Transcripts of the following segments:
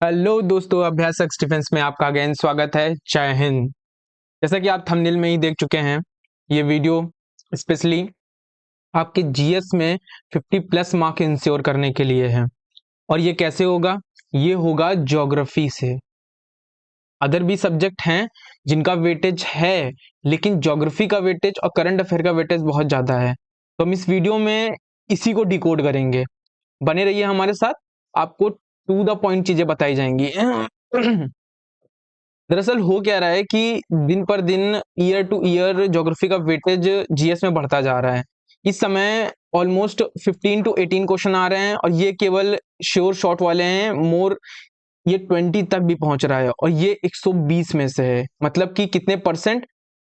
Hello दोस्तों, अभ्यासक defence में आपका अगेन स्वागत है। जय हिंद। जैसा कि आप थंबनेल में ही देख चुके हैं, ये वीडियो स्पेशली आपके जीएस में 50 प्लस मार्क इंश्योर करने के लिए है। और ये कैसे होगा? ये होगा ज्योग्राफी से। अदर भी सब्जेक्ट हैं जिनका वेटेज है, लेकिन ज्योग्राफी का वेटेज और करंट अफेयर का वेटेज बहुत ज़्यादा है। तो हम इस वीडियो में इसी को डिकोड करेंगे। बने रहिए हमारे साथ, आपको टू द पॉइंट चीज़ें बताई जाएंगी। दरअसल हो क्या रहा है कि दिन पर दिन, ईयर टू ईयर ज्योग्राफी का वेटेज जीएस में बढ़ता जा रहा है। इस समय ऑलमोस्ट 15 टू 18 क्वेश्चन आ रहे हैं और ये केवल श्योर शॉट वाले हैं। मोर ये 20 तक भी पहुंच रहा है और ये 120 में से है। मतलब कि कितने परसेंट?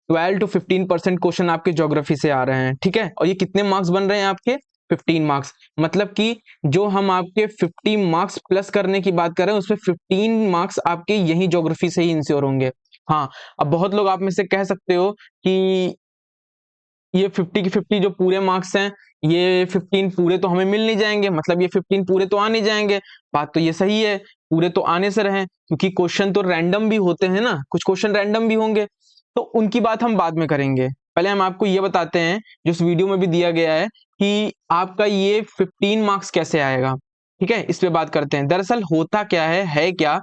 12 टू 15% क्वेश्चन आपके ज्योग्राफी से आ रहे हैं। ठीक है, और ये कितने मार्क्स बन रहे हैं आपके? 15 मार्क्स। मतलब कि जो हम आपके 50 मार्क्स प्लस करने की बात कर रहे हैं, उसमें 15 मार्क्स आपके यही ज्योग्राफी से ही इंश्योर होंगे। हाँ, अब बहुत लोग आप में से कह सकते हो कि ये 50 की 50 जो पूरे मार्क्स हैं, ये 15 पूरे तो हमें मिल नहीं जाएंगे, मतलब ये 15 पूरे तो आ नहीं जाएंगे। बात तो ये सही है, पूरे तो आने से रहे, क्योंकि क्वेश्चन तो रैंडम भी होते हैं ना, कुछ क्वेश्चन रैंडम भी होंगे। तो उनकी बात हम बाद में करेंगे। पहले हम आपको ये बताते हैं, जो इस वीडियो में भी दिया गया है, कि आपका ये 15 मार्क्स कैसे आएगा। ठीक है, इस पे बात करते हैं। दरअसल होता क्या है क्या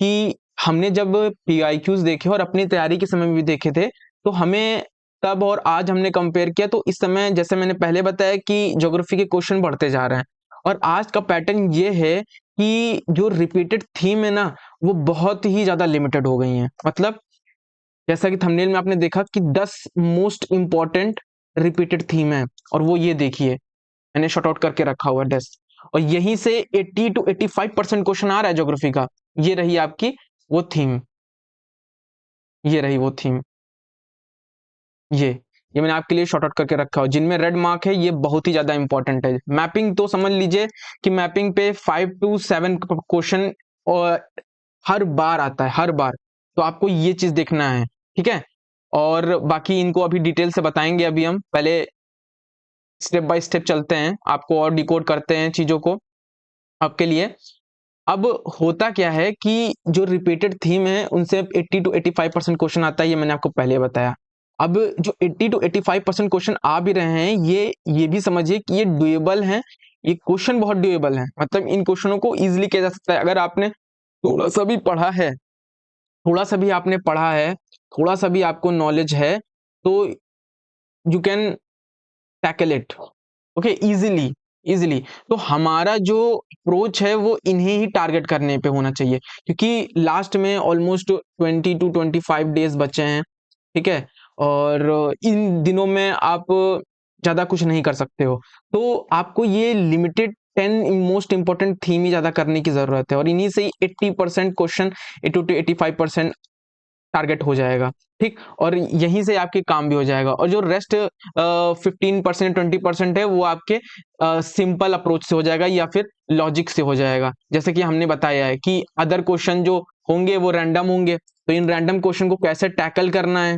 कि हमने जब पीआईक्यूज देखे और अपनी तैयारी के समय में भी देखे थे, तो हमें तब और आज हमने कंपेयर किया, तो इस समय जैसे मैंने पहले बताया कि ज्योग्राफी के क्वेश्चन बढ़ते जा रहे हैं। और आज का पैटर्न ये है कि जो रिपीटेड थीम है ना, वो बहुत ही ज्यादा लिमिटेड हो गई हैं। मतलब जैसा कि थंबनेल में आपने देखा कि 10 मोस्ट इंपॉर्टेंट रिपीटेड थीम है, और वो ये देखिए, मैंने शॉर्ट आउट करके रखा हुआ है 10। और यहीं से 80 टू 85% क्वेश्चन आ रहा है ज्योग्राफी का। ये रही आपकी वो थीम, ये रही वो थीम। ये मैंने आपके लिए शॉर्ट आउट करके रखा हो। जिनमें रेड मार्क है, ये बहुत ही ज्यादा इंपॉर्टेंट है। मैपिंग तो समझ लीजिए कि मैपिंग पे 5 टू 7 क्वेश्चन और हर बार आता है, हर बार। तो आपको ये चीज देखना है। ठीक है, और बाकी इनको अभी डिटेल से बताएंगे। अभी हम पहले स्टेप बाय स्टेप चलते हैं, आपको और डिकोड करते हैं चीजों को आपके लिए। अब होता क्या है कि जो रिपीटेड थीम है, उनसे 80 टू 85% क्वेश्चन आता है, ये मैंने आपको पहले बताया। अब जो 80 टू 85% क्वेश्चन आ भी रहे हैं, ये भी समझिए कि ये डुएबल हैं। ये क्वेश्चन बहुत डुएबल हैं, मतलब इन क्वेश्चनों को इजीली किया जा सकता है। अगर आपने थोड़ा सा भी पढ़ा है, थोड़ा सा भी आपने पढ़ा है, थोड़ा सा भी आपको नॉलेज है, तो you can tackle it, okay, easily easily. तो हमारा जो अप्रोच है, वो इन्हें ही टारगेट करने पे होना चाहिए, क्योंकि लास्ट में ऑलमोस्ट 20 टू 25 डेज बचे हैं। ठीक है, और इन दिनों में आप ज्यादा कुछ नहीं कर सकते हो। तो आपको ये लिमिटेड 10 मोस्ट इंपॉर्टेंट थीम ही ज्यादा करने की जरूरत है, और इन्हीं से ही 80% क्वेश्चन, 80 टू 85% टारगेट हो जाएगा। ठीक, और यहीं से आपके काम भी हो जाएगा। और जो रेस्ट 15% 20% है, वो आपके सिंपल अप्रोच से हो जाएगा या फिर लॉजिक से हो जाएगा। जैसे कि हमने बताया है कि अदर क्वेश्चन जो होंगे वो रैंडम होंगे, तो इन रैंडम क्वेश्चन को कैसे टैकल करना है,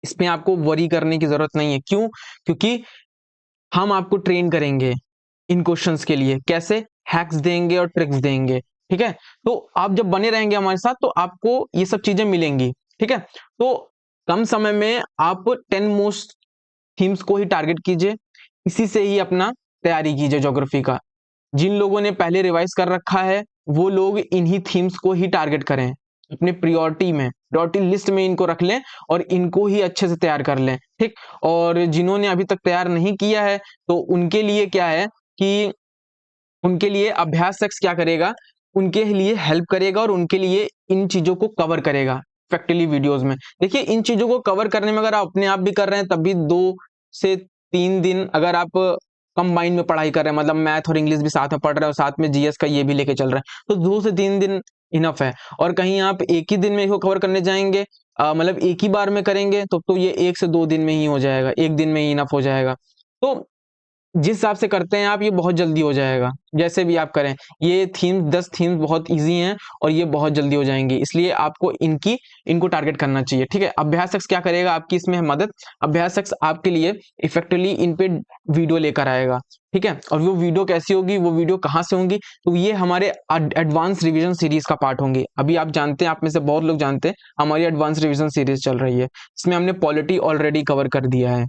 इसमें आपको वरी करने की जरूरत नहीं है। क्यों? क्योंकि हम आपको ट्रेन करेंगे इन क्वेश्चंस के लिए। कैसे? हैक्स देंगे और ट्रिक्स देंगे। ठीक है, तो आप जब बने रहेंगे हमारे साथ, तो आपको ये सब चीजें मिलेंगी। ठीक है, तो कम समय में आप 10 मोस्ट थीम्स को ही टारगेट कीजिए, इसी से ही अपना तैयारी कीजिए ज्योग्राफी का। जिन लोगों ने पहले रिवाइज कर रखा है, वो लोग इन्हीं थीम्स को ही टारगेट करें, अपने प्रायोरिटी लिस्ट में इनको रख लें और इनको ही अच्छे से तैयार कर लें। ठीक, और जिन्होंने अभी तक तैयार नहीं किया है, तो उनके लिए क्या है कि उनके लिए अभ्यास शख्स क्या करेगा, उनके लिए हेल्प करेगा और उनके लिए इन चीजों को कवर करेगा इफेक्टिवली वीडियोस में। देखिए, इन चीजों को कवर करने में अगर आप अपने आप भी कर रहे हैं, तब भी 2 से 3 दिन, अगर आप कंबाइन में पढ़ाई कर रहे हैं, मतलब मैथ और इंग्लिश भी साथ में पढ़ रहे हैं और साथ में जीएस का ये भी लेके चल रहे हैं, तो 2 से 3 दिन इनफ है। और कहीं आप एक ही दिन में इसको कवर करने जाएंगे, मतलब एक ही बार में करेंगे, तो ये 1 से 2 दिन में ही हो जाएगा, एक दिन में ही इनफ हो जाएगा। तो जिस हिसाब से करते हैं आप, ये बहुत जल्दी हो जाएगा। जैसे भी आप करें, ये थीम 10 थीम्स बहुत इजी हैं और ये बहुत जल्दी हो जाएंगी, इसलिए आपको इनको टारगेट करना चाहिए। ठीक है, अभ्यास शख्स क्या करेगा आपकी इसमें मदद, अभ्यास शख्स आपके लिए इफेक्टिवली इन पे वीडियो लेकर आएगा। ठीक है, और वो वीडियो कैसी होगी, वो वीडियो कहाँ से होंगी, तो ये हमारे एडवांस रिवीजन सीरीज का पार्ट होंगे। अभी आप जानते हैं, आप में से बहुत लोग जानते हैं हमारी एडवांस रिवीजन सीरीज चल रही है, इसमें हमने पॉलिटी ऑलरेडी कवर कर दिया है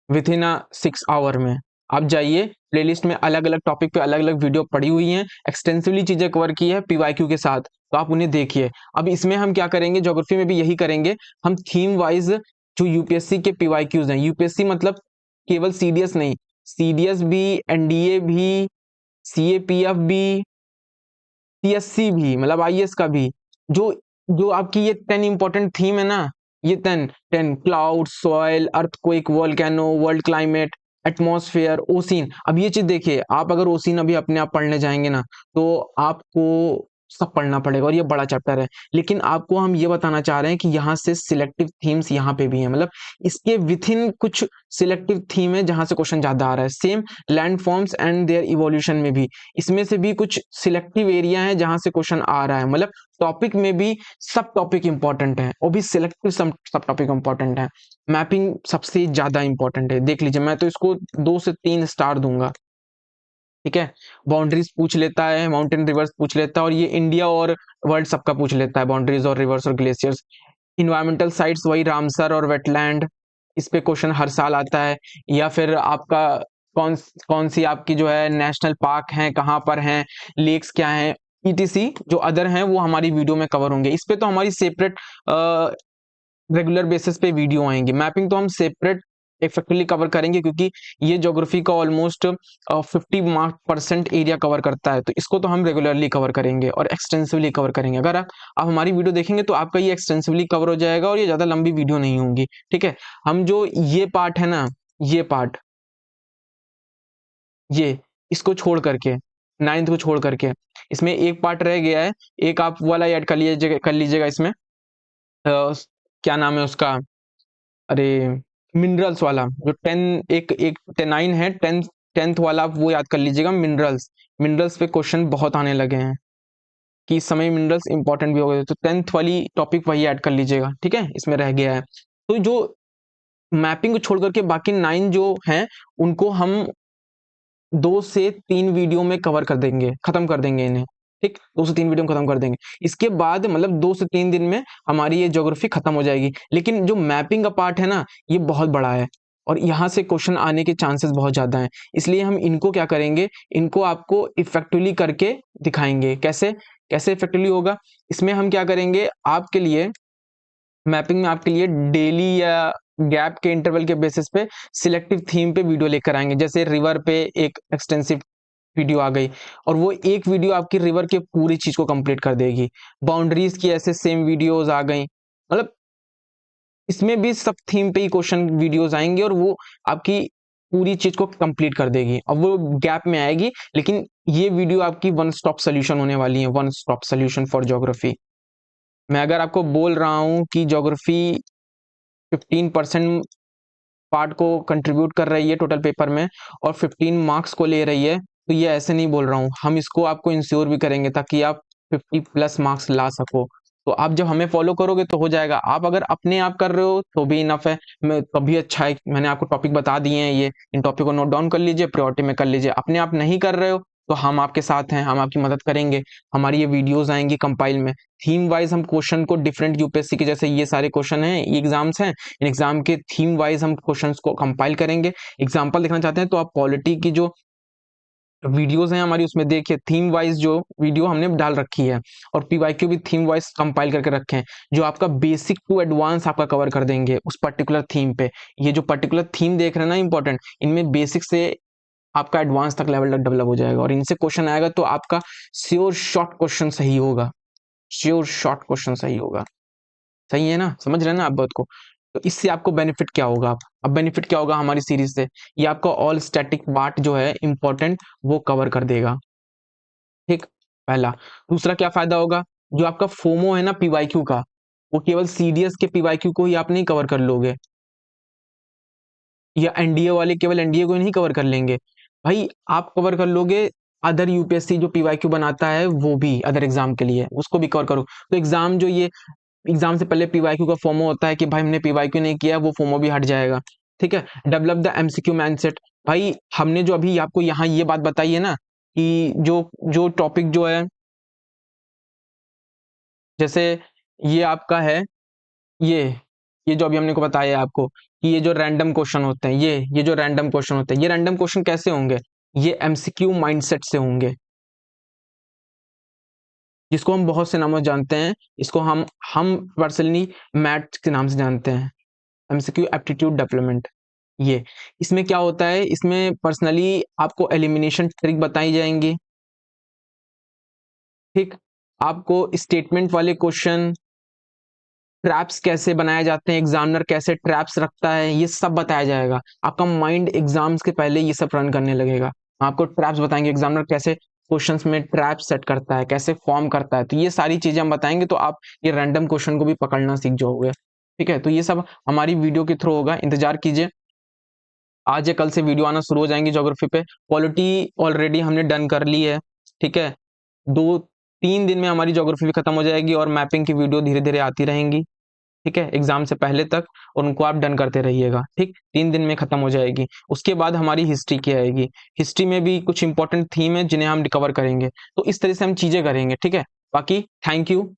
विथ इन 6 आवर में। आप जाइए प्लेलिस्ट में, अलग अलग टॉपिक पे अलग अलग वीडियो पड़ी हुई हैं, एक्सटेंसिवली चीजें कवर की है पीवाईक्यू के साथ, तो आप उन्हें देखिए। अब इसमें हम क्या करेंगे, ज्योग्राफी में भी यही करेंगे, हम थीम वाइज जो यूपीएससी के पीवाईक्यूज हैं, यूपीएससी मतलब केवल सीडीएस नहीं, सीडीएस भी, एनडीए भी, सीएपीएफ भी, सीएससी भी मतलब आईएएस का भी, जो जो आपकी ये 10 इंपॉर्टेंट थीम है ना, ये 10 cloud, soil, earthquake, volcano, world climate, atmosphere, ocean. अब ये चीज देखिए, आप अगर ओशिन अभी अपने आप पढ़ने जाएंगे ना, तो आपको सब पढ़ना पड़ेगा और ये बड़ा चैप्टर है, लेकिन आपको हम ये बताना चाह रहे हैं कि यहाँ से सिलेक्टिव थीम्स यहाँ पे भी हैं, मतलब इसके विथ इन कुछ सिलेक्टिव थीम है जहां से क्वेश्चन ज्यादा आ रहा है। Same landforms and their evolution में भी, इसमें से भी कुछ सिलेक्टिव एरिया है जहां से क्वेश्चन आ रहा है, मतलब टॉपिक में भी सब टॉपिक इंपॉर्टेंट है और भी सिलेक्टिव सब टॉपिक इंपॉर्टेंट है। मैपिंग सबसे ज्यादा इंपॉर्टेंट है, देख लीजिए, मैं तो इसको 2 से 3 स्टार दूंगा। ठीक है, बाउंड्रीज पूछ लेता है, माउंटेन रिवर्स पूछ लेता है, और ये इंडिया और वर्ल्ड सबका पूछ लेता है, बाउंड्रीज और रिवर्स और ग्लेशियर्स। इन्वायरमेंटल साइट्स वही रामसर और वेटलैंड, इस पे क्वेश्चन हर साल आता है। या फिर आपका कौन कौन सी आपकी जो है नेशनल पार्क है, कहाँ पर हैं, लेक्स क्या हैं, ईटीसी जो अदर हैं वो हमारी वीडियो में कवर होंगे। इस पे तो हमारी सेपरेट रेगुलर बेसिस पे वीडियो आएंगे। मैपिंग तो हम सेपरेट इफेक्टिवली कवर करेंगे, क्योंकि ये ज्योग्राफी का ऑलमोस्ट 50% एरिया कवर करता है, तो इसको तो हम रेगुलरली कवर करेंगे और एक्सटेंसिवली कवर करेंगे। अगर आप हमारी वीडियो देखेंगे तो आपका ये एक्सटेंसिवली कवर हो जाएगा और ये ज्यादा लंबी वीडियो नहीं होंगी। ठीक है, हम जो ये पार्ट है ना, ये पार्ट, ये इसको छोड़ करके, 9th को छोड़ करके, इसमें एक पार्ट रह गया है, एक आप वाला ऐड कर लीजिएगा इसमें, क्या नाम है उसका, अरे मिनरल्स वाला, जो 9 है, 10th वाला आप वो याद कर लीजिएगा, मिनरल्स। मिनरल्स पे क्वेश्चन बहुत आने लगे हैं कि इस समय मिनरल्स इंपॉर्टेंट भी हो गए, तो 10th वाली टॉपिक वही ऐड कर लीजिएगा। ठीक है, इसमें रह गया है। तो जो मैपिंग को छोड़ करके बाकी 9 जो हैं, उनको हम 2 से 3 वीडियो में कवर कर देंगे, खत्म कर देंगे इन्हें। ठीक, 2 से 3 वीडियो में खत्म कर देंगे। इसके बाद मतलब 2 से 3 दिन में हमारी ये ज्योग्राफी खत्म हो जाएगी। लेकिन जो मैपिंग का पार्ट है ना, ये बहुत बड़ा है और यहाँ से क्वेश्चन आने के चांसेस बहुत ज्यादा हैं, इसलिए हम इनको क्या करेंगे, इनको आपको इफेक्टिवली करके दिखाएंगे। कैसे कैसे इफेक्टिवली होगा, इसमें हम क्या करेंगे, आपके लिए मैपिंग में आपके लिए डेली या गैप के इंटरवल के बेसिस पे सिलेक्टिव थीम पे वीडियो लेकर आएंगे। जैसे रिवर पे एक एक्सटेंसिव वीडियो आ गई और वो एक वीडियो आपकी रिवर के पूरी चीज को कंप्लीट कर देगी। बाउंड्रीज की ऐसे सेम वीडियोस आ गई, मतलब इसमें भी सब थीम पे ही क्वेश्चन वीडियोस आएंगे और वो आपकी पूरी चीज को कंप्लीट कर देगी। अब वो गैप में आएगी, लेकिन ये वीडियो आपकी वन स्टॉप सोल्यूशन होने वाली है, one stop solution for geography. मैं अगर आपको बोल रहा हूँ कि ज्योग्राफी 15% पार्ट को कंट्रीब्यूट कर रही है टोटल पेपर में और 15 मार्क्स को ले रही है, तो ये ऐसे नहीं बोल रहा हूँ, हम इसको आपको इंश्योर भी करेंगे ताकि आप 50+ मार्क्स ला सको। तो आप जब हमें फॉलो करोगे तो हो जाएगा। आप अगर अपने आप कर रहे हो तो भी इनफ है, मैं तभी अच्छा है। मैंने आपको टॉपिक बता दिए हैं, ये इन टॉपिक को नोट डाउन कर लीजिए, प्रायोरिटी में कर लीजिए। अपने आप नहीं कर रहे हो तो हम आपके साथ हैं, हम आपकी मदद करेंगे। हमारी ये वीडियोस आएंगी कंपाइल में, थीम वाइज हम क्वेश्चन को डिफरेंट यूपीएससी के, जैसे ये सारे क्वेश्चन हैं, ये एग्जाम्स हैं, इन एग्जाम के थीम वाइज हम क्वेश्चंस को कंपाइल करेंगे। एग्जाम्पल देखना चाहते हैं तो आप पॉलिटी की जो वीडियोस हैं हमारी, उसमें देखिए थीम वाइज जो वीडियो हमने डाल रखी है, और पीवाईक्यू भी थीम वाइज कंपाइल करके रखे हैं, जो आपका बेसिक टू एडवांस आपका कवर कर देंगे उस पर्टिकुलर थीम पे। ये जो पर्टिकुलर थीम देख रहे हैं ना इंपॉर्टेंट, इनमें बेसिक से आपका एडवांस तक लेवल तक डेवलप हो जाएगा और इनसे क्वेश्चन आएगा तो आपका श्योर शॉर्ट क्वेश्चन सही होगा, श्योर शॉर्ट क्वेश्चन सही होगा। सही है ना, समझ रहे हैं ना आप बात को। तो इससे आपको बेनिफिट क्या होगा, आप अब बेनिफिट क्या होगा हमारी सीरीज से, ये आपका ऑल स्टैटिक पार्ट जो है इंपॉर्टेंट वो कवर कर देगा। ठीक, पहला। दूसरा क्या फायदा होगा, जो आपका फोमो है ना पीवाईक्यू का, वो केवल सीडीएस के पीवाईक्यू को ही आप नहीं कवर कर लोगे, या एनडीए वाले केवल एनडीए को नहीं कवर कर लेंगे भाई, आप कवर कर लोगे अदर यूपीएससी जो पीवाईक्यू बनाता है वो भी अदर एग्जाम के लिए, उसको भी कवर करो। तो एग्जाम जो ये एग्जाम से पहले पीवाईक्यू का फोमो होता है कि भाई हमने पीवाईक्यू नहीं किया, वो फोमो भी हट जाएगा। ठीक है, डेवलप द एमसीक्यू माइंडसेट। भाई हमने जो अभी आपको यहाँ ये बात बताई है ना कि जो जो टॉपिक जो है, जैसे ये आपका है, ये ये जो अभी हमने को बताया है आपको कि ये जो रैंडम क्वेश्चन होते हैं, ये जो रैंडम क्वेश्चन होते हैं, ये रैंडम क्वेश्चन कैसे होंगे, ये एमसीक्यू माइंडसेट से होंगे, जिसको हम बहुत से नामों से जानते हैं। इसको हम पर्सनली मैथ्स के नाम से जानते हैं, एमसीक्यू एप्टीट्यूड डेवलपमेंट। ये इसमें क्या होता है, इसमें पर्सनली आपको एलिमिनेशन ट्रिक बताई जाएंगी। ठीक, आपको स्टेटमेंट वाले क्वेश्चन, ट्रैप्स कैसे बनाए जाते हैं, एग्जामिनर कैसे ट्रैप्स रखता है, ये सब बताया जाएगा। आपका माइंड एग्जाम्स के पहले ये सब रन करने लगेगा। आपको ट्रैप्स बताएंगे, एग्जामिनर कैसे क्वेश्चंस में ट्रैप सेट करता है, कैसे फॉर्म करता है, तो ये सारी चीजें हम बताएंगे, तो आप ये रैंडम क्वेश्चन को भी पकड़ना सीख जाओगे। ठीक है, तो ये सब हमारी वीडियो के थ्रू होगा, इंतजार कीजिए। आज या कल से वीडियो आना शुरू हो जाएंगी ज्योग्राफी पे। पॉलिटी ऑलरेडी हमने डन कर ली है। ठीक है, 2-3 दिन में हमारी ज्योग्राफी भी खत्म हो जाएगी और मैपिंग की वीडियो धीरे धीरे आती रहेंगी। ठीक है, एग्जाम से पहले तक, और उनको आप डन करते रहिएगा। ठीक, 3 दिन में खत्म हो जाएगी। उसके बाद हमारी हिस्ट्री की आएगी। हिस्ट्री में भी कुछ इंपॉर्टेंट थीम है जिन्हें हम रिकवर करेंगे, तो इस तरह से हम चीजें करेंगे। ठीक है, बाकी थैंक यू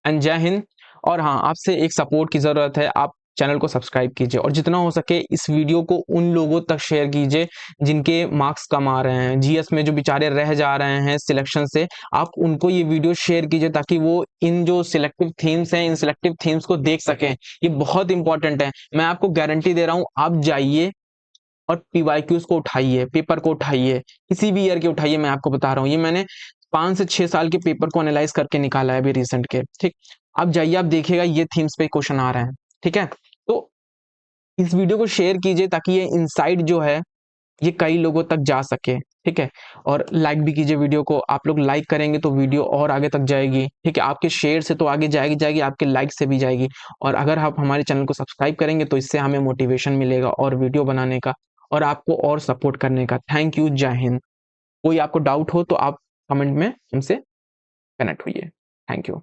एंड जय हिंद। और हाँ, आपसे एक सपोर्ट की जरूरत है, आप चैनल को सब्सक्राइब कीजिए और जितना हो सके इस वीडियो को उन लोगों तक शेयर कीजिए जिनके मार्क्स कम आ रहे हैं, जीएस में जो बेचारे रह जा रहे हैं सिलेक्शन से। आप उनको ये वीडियो शेयर कीजिए ताकि वो इन जो सिलेक्टिव थीम्स हैं, इन सिलेक्टिव थीम्स को देख सकें। ये बहुत इंपॉर्टेंट है, मैं आपको गारंटी दे रहा हूं। आप जाइए और पीवाईक्यूज को उठाइए, पेपर को उठाइए, किसी भी ईयर के उठाइए। मैं आपको बता रहा हूँ, ये मैंने 5 से 6 साल के पेपर को एनालाइज करके निकाला है अभी रिसेंट के। ठीक, आप जाइए, आप देखिएगा ये थीम्स पे क्वेश्चन आ रहे हैं। ठीक है, तो इस वीडियो को शेयर कीजिए ताकि ये इनसाइट जो है ये कई लोगों तक जा सके। ठीक है, और लाइक भी कीजिए वीडियो को। आप लोग लाइक करेंगे तो वीडियो और आगे तक जाएगी। ठीक है, आपके शेयर से तो आगे जाएगी जाएगी, आपके लाइक से भी जाएगी। और अगर आप हमारे चैनल को सब्सक्राइब करेंगे तो इससे हमें मोटिवेशन मिलेगा और वीडियो बनाने का और आपको और सपोर्ट करने का। थैंक यू, जय हिंद। कोई आपको डाउट हो तो आप कमेंट में हमसे कनेक्ट हुई। Thank you.